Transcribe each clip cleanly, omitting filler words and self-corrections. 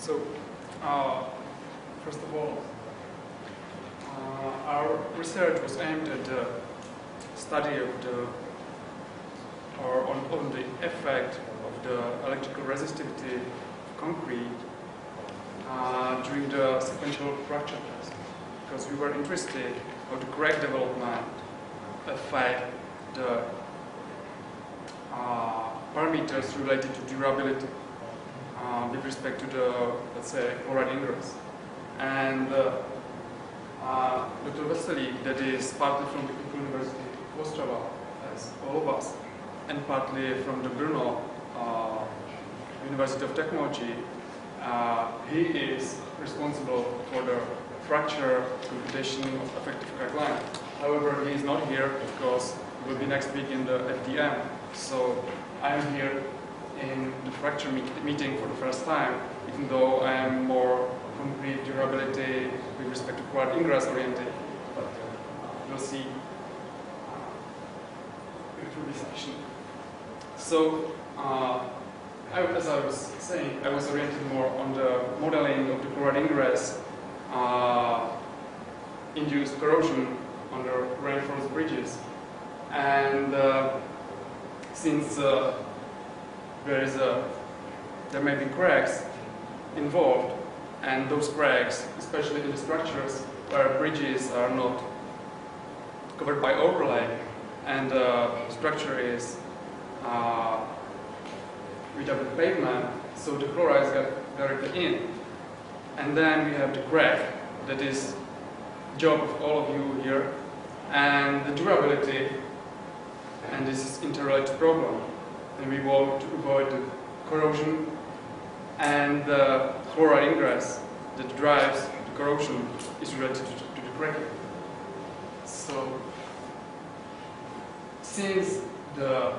So, first of all, our research was aimed at the study of on the effect of the electrical resistivity of concrete during the sequential fracture test, because we were interested how the crack development affect the parameters related to durability with respect to the, let's say, chloride ingress. And Dr. Vesely, that is partly from the University of Ostrava, as all of us, and partly from the Brno University of Technology, he is responsible for the fracture computation of effective crack length. However, he is not here because he will be next week in the FDM. So I am here in the fracture meeting for the first time, even though I am more concrete durability with respect to chloride ingress oriented. But we'll see through this session. So, as I was saying, I was oriented more on the modeling of the chloride ingress induced corrosion under reinforced bridges. And since there may be cracks involved, and those cracks, especially in the structures where bridges are not covered by overlay, and the structure is without pavement, so the chlorides get directly in. And then we have the crack, that is the job of all of you here, and the durability, and this is interrelated problem. And we want to avoid the corrosion and the chloride ingress that drives the corrosion is related to the cracking. So, since the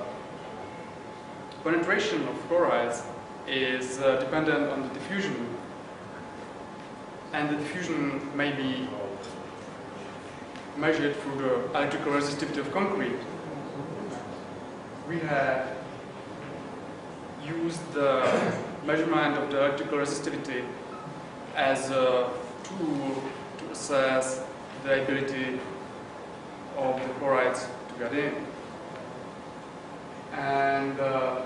penetration of chlorides is dependent on the diffusion, and the diffusion may be measured through the electrical resistivity of concrete, we have used the measurement of the electrical resistivity as a tool to assess the ability of the chlorides to get in. And the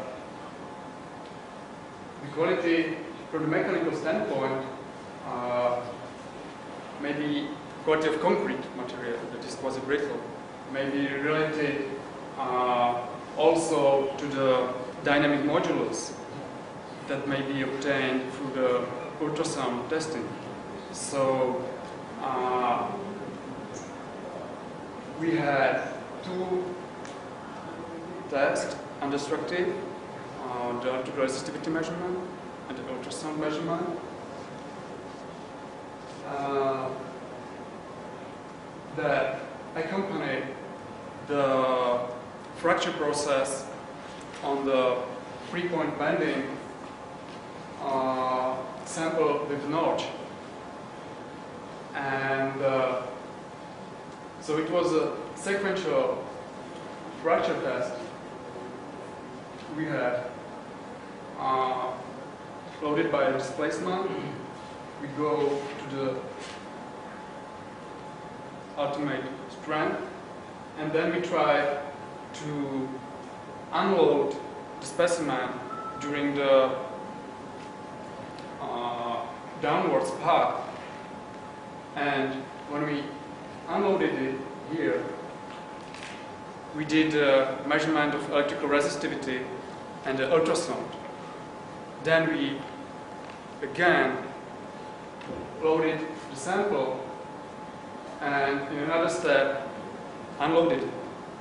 quality, from the mechanical standpoint, maybe quality of concrete material, that is quasi-brittle, may be related also to the dynamic modulus that may be obtained through the ultrasound testing. So we had two tests, undestructive, the electrical resistivity measurement and the ultrasound measurement. That accompanied the fracture process on the 3-point bending sample with notch. And so it was a sequential fracture test. We had loaded by displacement. We go to the ultimate strength, and then we try to unload the specimen during the downwards path. And when we unloaded it here, we did a measurement of electrical resistivity and the ultrasound. Then we again loaded the sample and in another step unloaded it.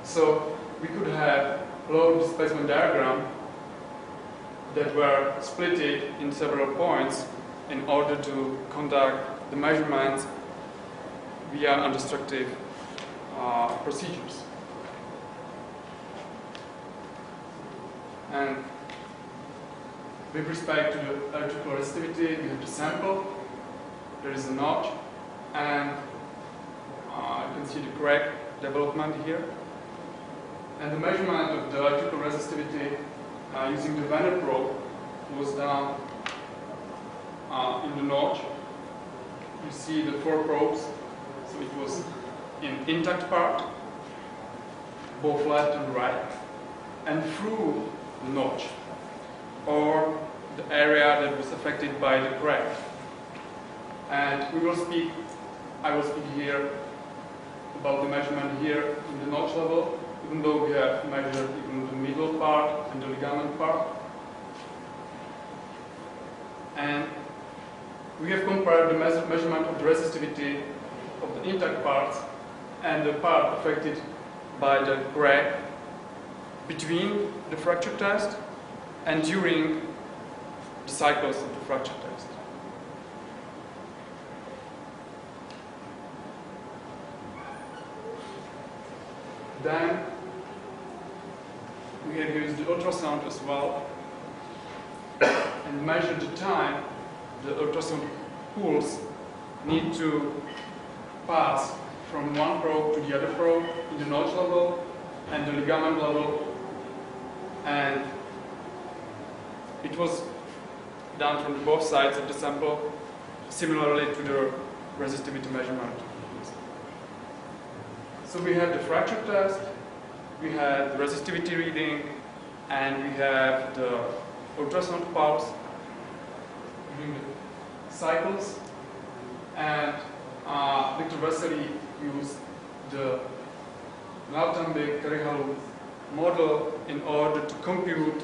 So we could have load displacement diagram that were split in several points in order to conduct the measurements via undestructive procedures. And with respect to the electrical resistivity, we have the sample, there is a notch, and you can see the crack development here. And the measurement of the electrical resistivity using the Venner probe was done in the notch, you see the 4 probes. So it was in intact part, both left and right, and through the notch, or the area that was affected by the crack. And I will speak here about the measurement here in the notch level, even though we have measured even the middle part and the ligament part. And we have compared the measurement of the resistivity of the intact parts and the part affected by the crack between the fracture test and during the cycles of the fracture test. Then we have used the ultrasound as well and measured the time the ultrasound pulse need to pass from one probe to the other probe in the notch level and the ligament level, and it was done from both sides of the sample, similarly to the resistivity measurement. So we had the fracture test, we had the resistivity reading, and we have the ultrasound pulse during the cycles. And Dr. Vesely used the Naughton-Karihalu model in order to compute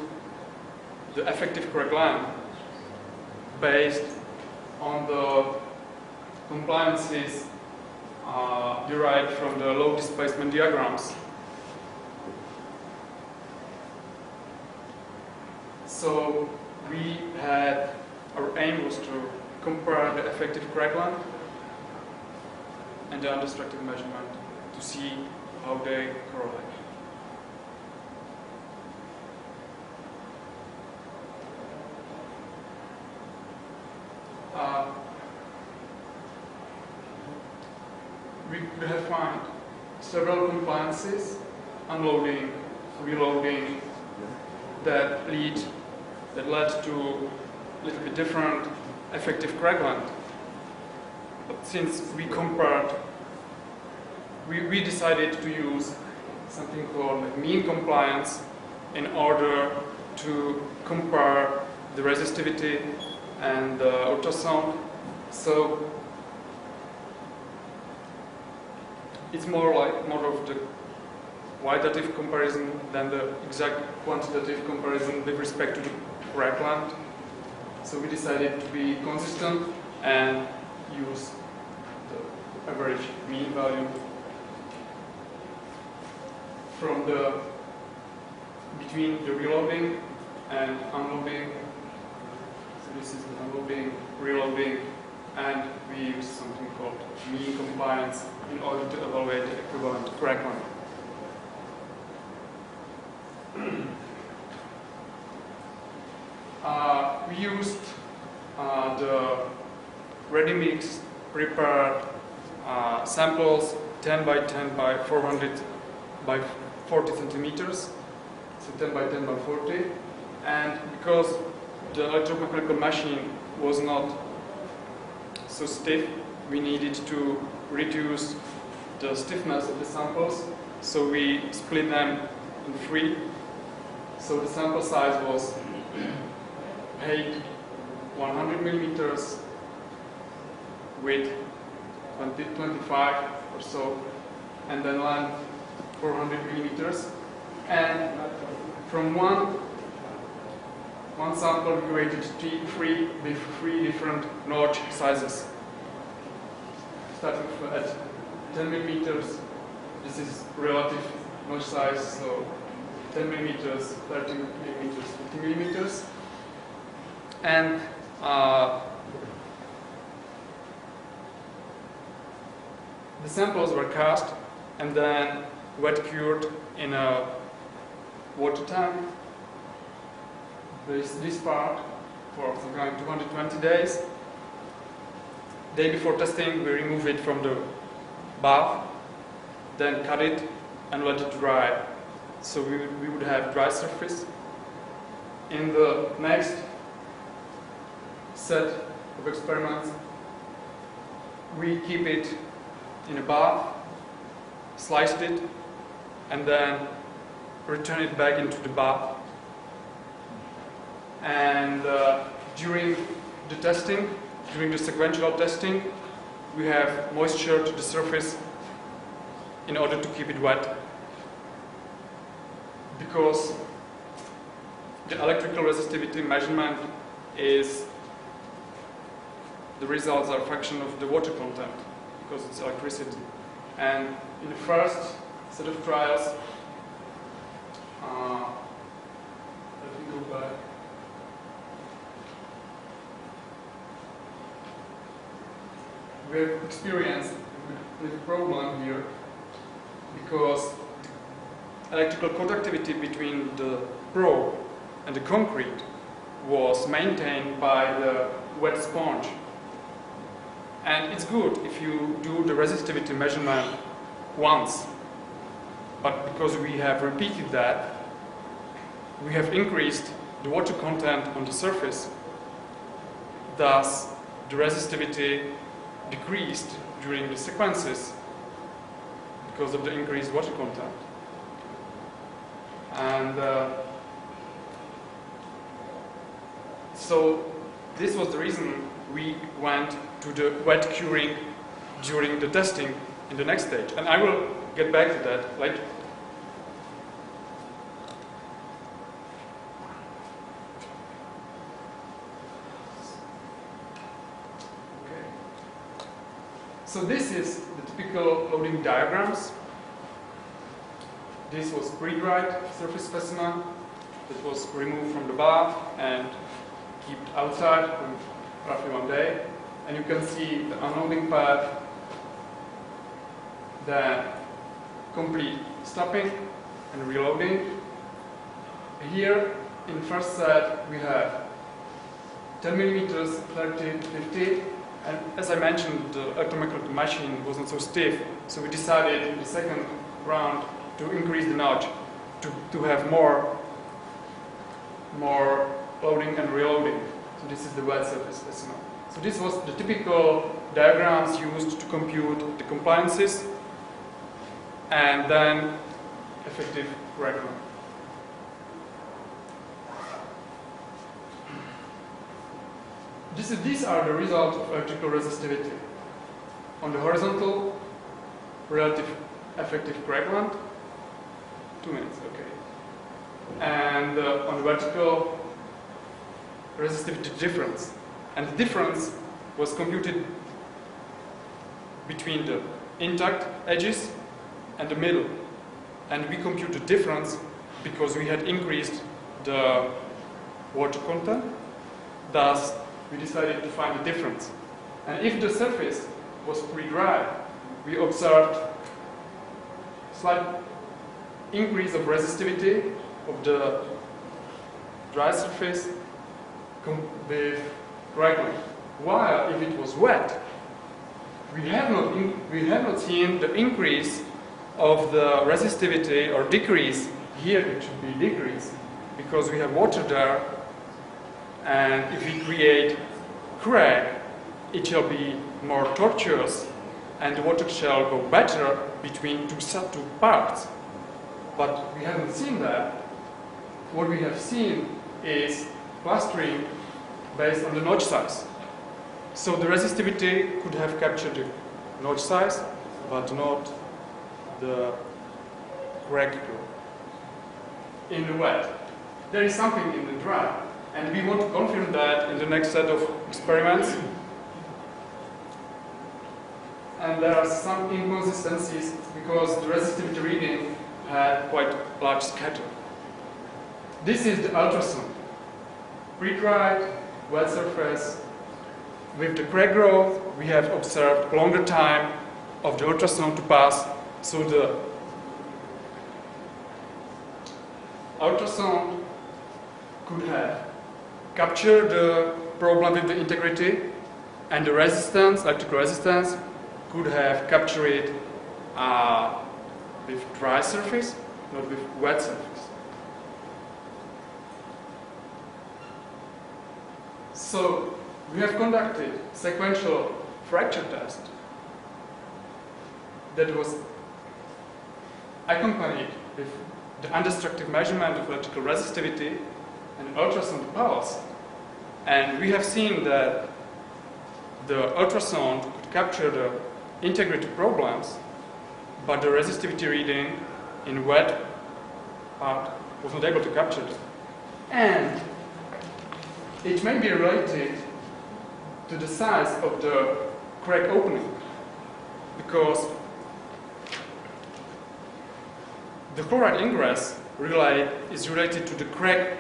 the effective crack length based on the compliances derived from the low displacement diagrams. So we had, our aim was to compare the effective crack length and the undestructive measurement to see how they correlate. We have found several compliances, unloading, reloading, that led to a little bit different effective crack length. But since we compared, we decided to use something called like mean compliance in order to compare the resistivity and the ultrasound. So it's more of the qualitative comparison than the exact quantitative comparison with respect to the crack length. So we decided to be consistent and use the average mean value from between the reloading and unloading. So this is the unloading, reloading, and we use something called mean compliance in order to evaluate the equivalent crack length. We used the ready-mix prepared samples 10 by 10 by 400 by 40 centimeters, so 10 by 10 by 40, and because the electromechanical machine was not so stiff, we needed to reduce the stiffness of the samples, so we split them in 3. So the sample size was 100 millimeters with 25 or so, and then length 400 millimeters. And from one sample we created three different notch sizes. Starting at 10 millimeters, this is relative notch size, so 10 millimeters, 30 millimeters, 50 millimeters. And the samples were cast and then wet cured in a water tank. There is this part for some kind of 220 days. Day before testing, we remove it from the bath, then cut it and let it dry. So we would have dry surface. In the next set of experiments. We keep it in a bath, sliced it, and then return it back into the bath. And during the testing, during the sequential testing, we have moisture to the surface in order to keep it wet. Because the electrical resistivity measurement is, the results are a function of the water content, because it's electricity. And in the first set of trials, let me go back. We have experienced with a problem here because the electrical conductivity between the probe and the concrete was maintained by the wet sponge. And it's good if you do the resistivity measurement once, but because we have repeated that, we have increased the water content on the surface. Thus, the resistivity decreased during the sequences because of the increased water content. And so this was the reason we went to the wet curing during the testing in the next stage. And I will get back to that later. So this is the typical loading diagrams. This was pre-dried surface specimen that was removed from the bath and kept outside for roughly 1 day. And you can see the unloading path, then complete stopping and reloading. Here in first set we have 10 millimeters, 30, 50. And as I mentioned, the electromechanical machine wasn't so stiff, so we decided in the second round to increase the notch to have more loading and reloading. So this is the wet surface specimen. So this was the typical diagrams used to compute the compliances and then effective correction. These are the results of electrical resistivity. On the horizontal, relative effective crackland, 2 minutes, okay. And on the vertical, resistivity difference. And the difference was computed between the intact edges and the middle. And we compute the difference because we had increased the water content. Thus, we decided to find the difference. And if the surface was pre-dry, we observed slight increase of resistivity of the dry surface with crackling. While if it was wet, we have not seen the increase of the resistivity or decrease. Here it should be decrease because we have water there. And if we create crack, it shall be more tortuous and the water shall go better between two parts. But we haven't seen that. What we have seen is clustering based on the notch size. So the resistivity could have captured the notch size, but not the crack growth. In the wet, there is something in the dry. And we want to confirm that in the next set of experiments. And there are some inconsistencies because the resistivity reading had quite large scatter. This is the ultrasound. Pre-dried, wet surface. With the crack growth, we have observed longer time of the ultrasound to pass. So the ultrasound could have capture the problem with the integrity, and the resistance, electrical resistance, could have captured it with dry surface, not with wet surface. So we have conducted sequential fracture test that was accompanied with the undestructive measurement of electrical resistivity and ultrasound pulse. And we have seen that the ultrasound could capture the integrity problems, but the resistivity reading in wet part was not able to capture them. And it may be related to the size of the crack opening, because the chloride ingress is related to the crack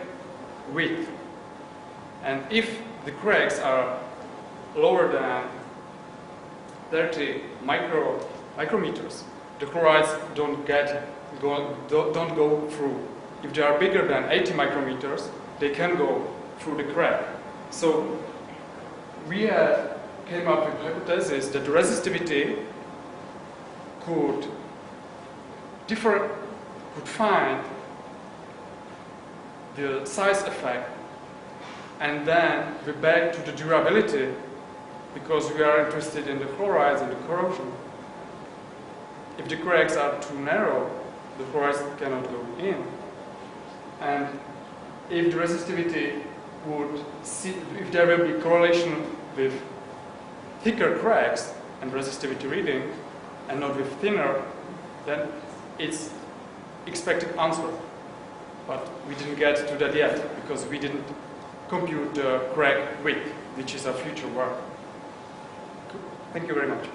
width. And if the cracks are lower than 30 micrometers, the chlorides don't go through. If they are bigger than 80 micrometers, they can go through the crack. So we came up with a hypothesis that the resistivity could find the size effect, and then we're back to the durability, because we are interested in the chlorides and the corrosion. If the cracks are too narrow, the chlorides cannot go in. And if the resistivity if there will be correlation with thicker cracks and resistivity reading, and not with thinner, then it's expected answer. But we didn't get to that yet, because we didn't compute the crack width, which is our future work. Thank you very much.